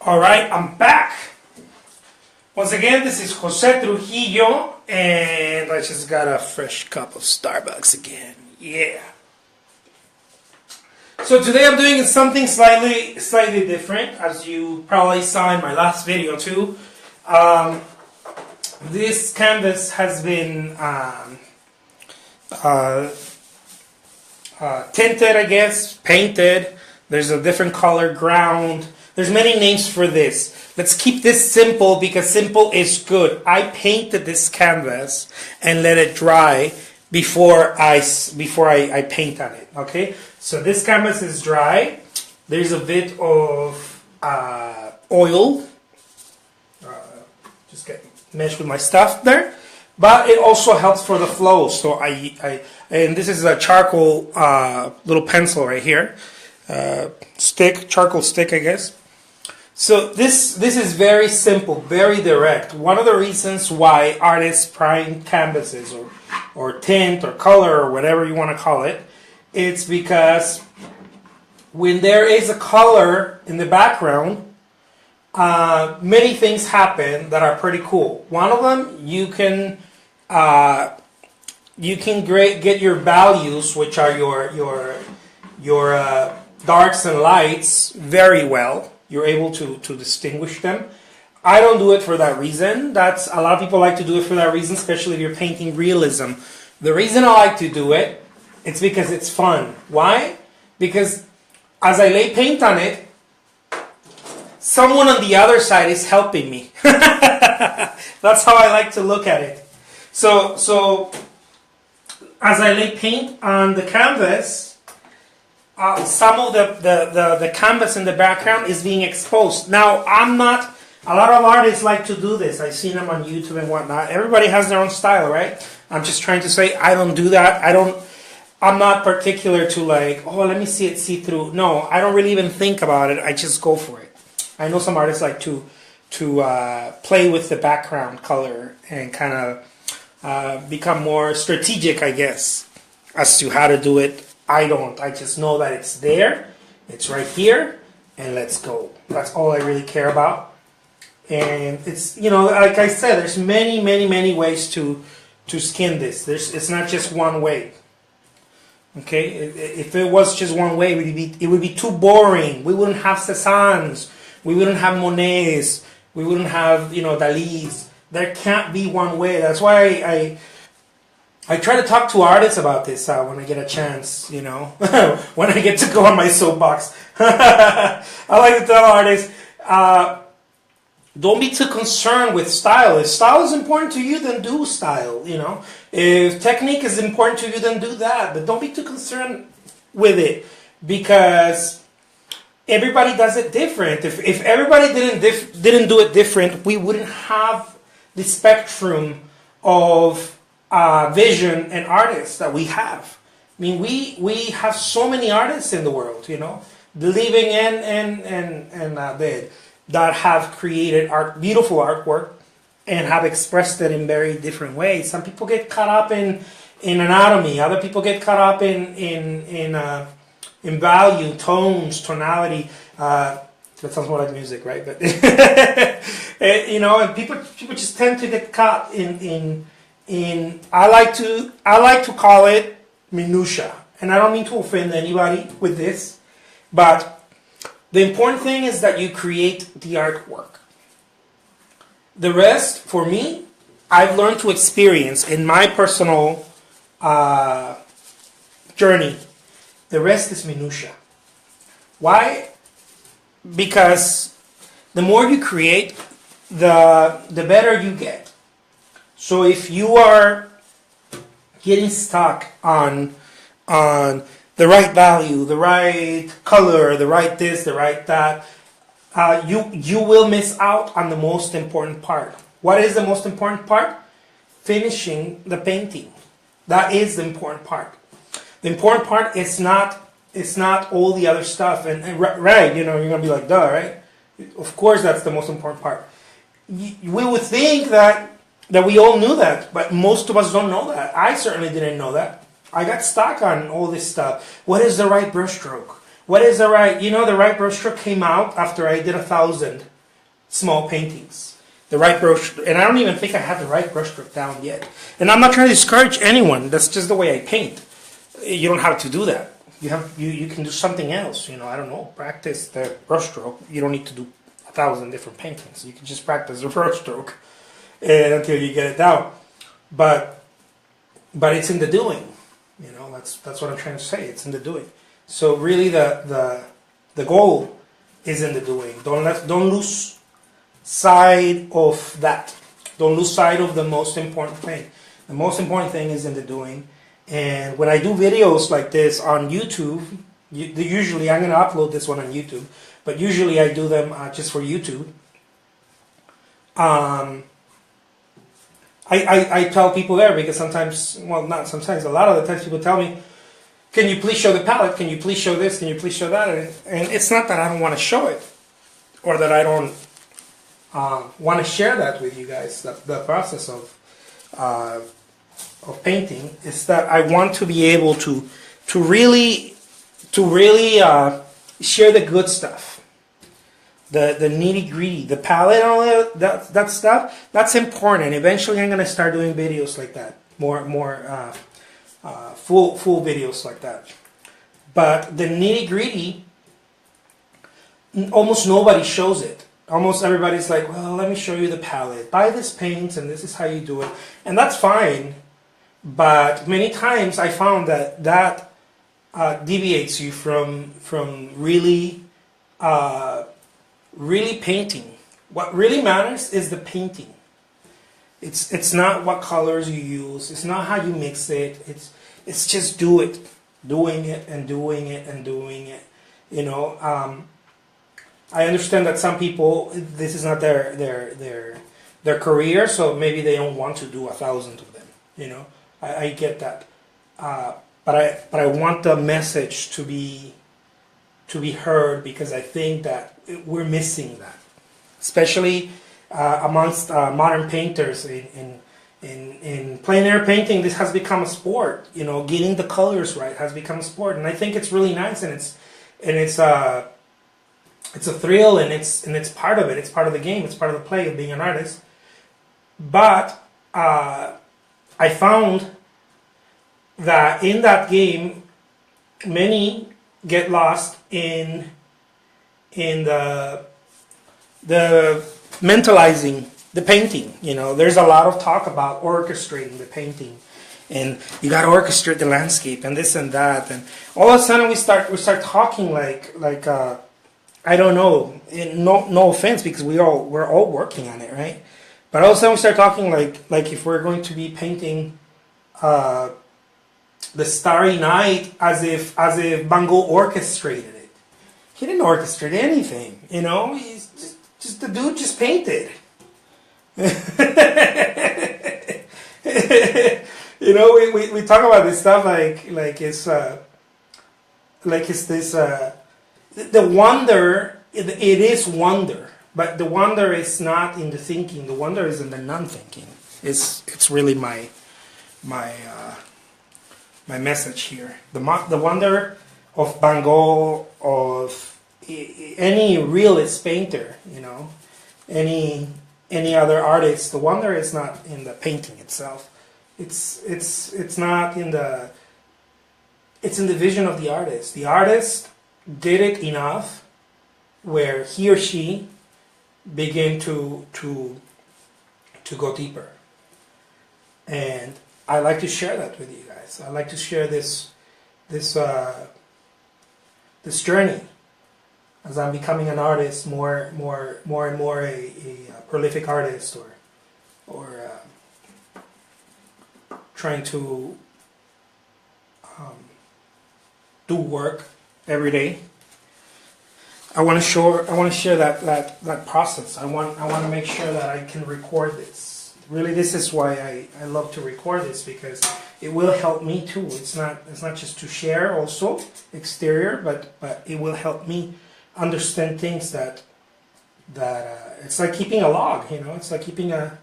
Alright, I'm back. Once again, this is Jose Trujillo, and I just got a fresh cup of Starbucks again. Yeah. So today I'm doing something slightly different, as you probably saw in my last video too. This canvas has been tinted, I guess, painted. There's a different color ground. There's many names for this. Let's keep this simple because simple is good. I painted this canvas and let it dry before I paint on it. Okay, so this canvas is dry. There's a bit of oil. Just get meshed with my stuff there, but it also helps for the flow. So and this is a charcoal little pencil right here, charcoal stick, I guess. So this is very simple, very direct. One of the reasons why artists prime canvases or tint or color or whatever you want to call it, it's because when there is a color in the background, many things happen that are pretty cool. One of them, you can get your values, which are your darks and lights, very well. You're able to distinguish them. I don't do it for that reason. A lot of people like to do it for that reason, especially if you're painting realism. The reason I like to do it, it's because it's fun. Why? Because as I lay paint on it, someone on the other side is helping me. That's how I like to look at it. So as I lay paint on the canvas, some of the canvas in the background is being exposed. Now, a lot of artists like to do this. I've seen them on YouTube and whatnot. Everybody has their own style, right? I'm just trying to say I don't do that. I'm not particular to like, oh, let me see it see through. No, I don't really even think about it. I just go for it. I know some artists like to play with the background color and kind of become more strategic, I guess, as to how to do it. I don't. I just know that it's there. It's right here. And let's go. That's all I really care about. And it's, like I said, there's many ways to skin this. It's not just one way. Okay? If it was just one way, it would be too boring. We wouldn't have Cézannes. We wouldn't have Monets. We wouldn't have, Dalís. There can't be one way. That's why I try to talk to artists about this when I get a chance, when I get to go on my soapbox. I like to tell artists, don't be too concerned with style. If style is important to you, then do style, If technique is important to you, then do that. But don't be too concerned with it because everybody does it different. If everybody didn't do it different, we wouldn't have the spectrum of vision and artists that we have. I mean, we have so many artists in the world, the living and dead, that have created beautiful artwork and have expressed it in very different ways. Some people get caught up in anatomy. Other people get caught up in value, tones, tonality. That sounds more like music, right? But and people just tend to get caught in I like to call it minutia, and I don't mean to offend anybody with this, but the important thing is that you create the artwork. The rest, for me, I've learned to experience in my personal journey. The rest is minutia. Why? Because the more you create, the better you get. So if you are getting stuck on the right value, the right color, the right this, the right that, you will miss out on the most important part. What is the most important part? Finishing the painting. That is the important part. The important part is not all the other stuff. And right, you're gonna be like, duh, right? Of course, that's the most important part. We would think that we all knew that, but most of us don't know that. I certainly didn't know that. I got stuck on all this stuff. What is the right brushstroke? What is the right? You know, the right brushstroke came out after I did 1,000 small paintings. The right brush, and I don't even think I have the right brushstroke down yet. And I'm not trying to discourage anyone. That's just the way I paint. You don't have to do that. You can do something else. You know, I don't know. Practice the brushstroke. You don't need to do 1,000 different paintings. You can just practice the brushstroke until you get it down. But it's in the doing. You know, that's what I'm trying to say. It's in the doing. So really, the goal is in the doing. Don't lose sight of that. Don't lose sight of the most important thing. The most important thing is in the doing. And when I do videos like this on YouTube, usually I'm going to upload this one on YouTube, but usually I do them just for YouTube. I tell people there because sometimes, well, not sometimes, a lot of the times people tell me, can you please show the palette? Can you please show this? Can you please show that? And it's not that I don't want to show it or that I don't want to share that with you guys, the process of painting. Is that I want to be able to really share the good stuff, the nitty gritty, the palette, and all that stuff. That's important. Eventually, I'm gonna start doing videos like that, more full videos like that. But the nitty gritty, almost nobody shows it. Almost everybody's like, well, let me show you the palette. Buy this paint, and this is how you do it, and that's fine. But many times I found that deviates you from really painting. What really matters is the painting. It's not what colors you use. It's not how you mix it. It's just doing it and doing it and doing it. You know, I understand that some people, this is not their career, so maybe they don't want to do 1,000 of them. You know, I get that, but I want the message to be heard, because I think that we're missing that, especially amongst modern painters in plein air painting. This has become a sport. You know, getting the colors right has become a sport, and I think it's really nice, and it's a thrill, and it's part of it. It's part of the game. It's part of the play of being an artist. But I found that in that game, many get lost in the mentalizing the painting. You know, there's a lot of talk about orchestrating the painting, and you got to orchestrate the landscape and this and that, and all of a sudden we start talking like I don't know, no offense, because we're all working on it, right? But all of a sudden we start talking like if we're going to be painting the Starry Night as if Van Gogh orchestrated it. He didn't orchestrate anything, you know. He's just the dude just painted. You know, we talk about this stuff like it's this the wonder. It is wonder, but the wonder is not in the thinking. The wonder is in the non-thinking. It's really my message here. The wonder of Van Gogh, of any realist painter, you know, any other artist. The wonder is not in the painting itself. It's not in the. It's in the vision of the artist. The artist did it enough where he or she began to go deeper. And I like to share that with you guys. I like to share this journey as I'm becoming an artist, more and more a prolific artist, or trying to do work every day. I want to share that process. I want to make sure that I can record this. Really, this is why I love to record this, because it will help me too. It's not just to share also exterior, but it will help me understand things that it's like keeping a log. You know, it's like keeping a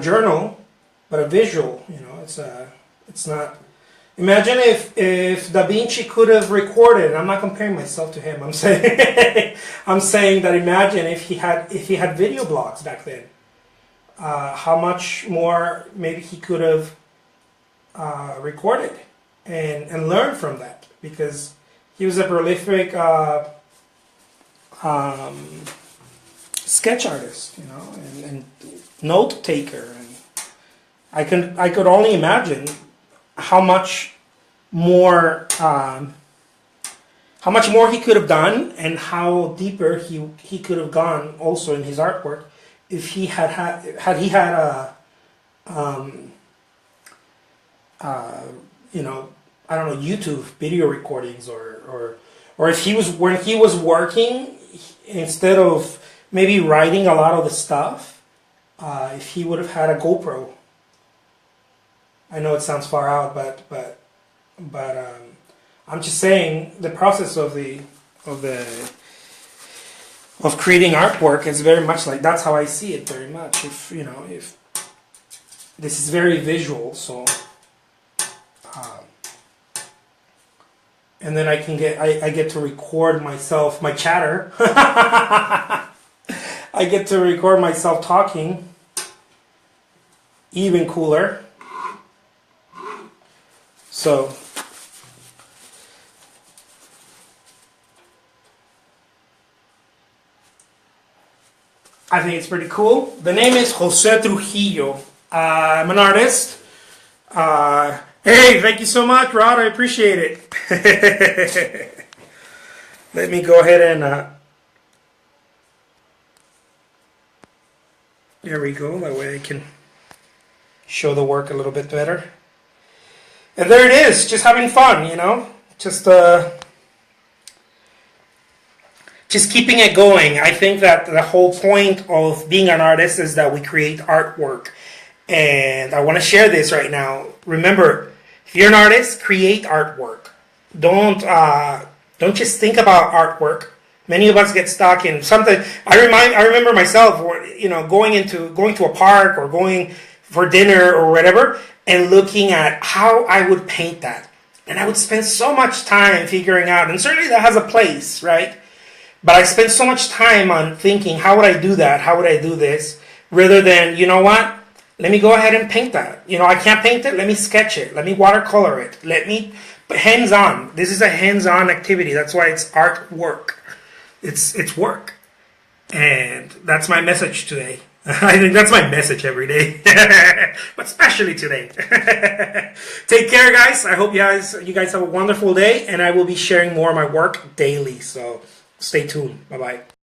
journal, but a visual. You know, it's not Imagine if Da Vinci could have recorded. I'm not comparing myself to him. I'm saying I'm saying that imagine if he had video blogs back then. How much more maybe he could have recorded and learned from that, because he was a prolific sketch artist, you know, and note taker, and I could only imagine how much more he could have done, and how deeper he could have gone also in his artwork if he had a you know, I don't know, YouTube video recordings, or if he was, when he was working, instead of maybe writing a lot of the stuff, if he would have had a GoPro. I know it sounds far out, but I'm just saying the process of creating artwork is very much like, that's how I see it very much. If you know, if this is very visual, so and then I get to record myself, my chatter. I get to record myself talking. Even cooler. So I think it's pretty cool. The name is Jose Trujillo. I'm an artist. Hey, thank you so much, Rod. I appreciate it. Let me go ahead and there we go. That way I can show the work a little bit better. And there it is, just having fun, you know, just keeping it going. I think that the whole point of being an artist is that we create artwork, and I want to share this right now. Remember, if you're an artist, create artwork. Don't just think about artwork. Many of us get stuck in something. I remember myself, you know, going to a park or going for dinner or whatever, and looking at how I would paint that. And I would spend so much time figuring out, and certainly that has a place, right? But I spent so much time on thinking, how would I do that? How would I do this? Rather than, you know what? Let me go ahead and paint that. You know, I can't paint it. Let me sketch it. Let me watercolor it. Let me, hands-on. This is a hands-on activity. That's why it's artwork. It's work. And that's my message today. I think that's my message every day, but especially today. Take care, guys. I hope you guys have a wonderful day, and I will be sharing more of my work daily. So stay tuned. Bye-bye.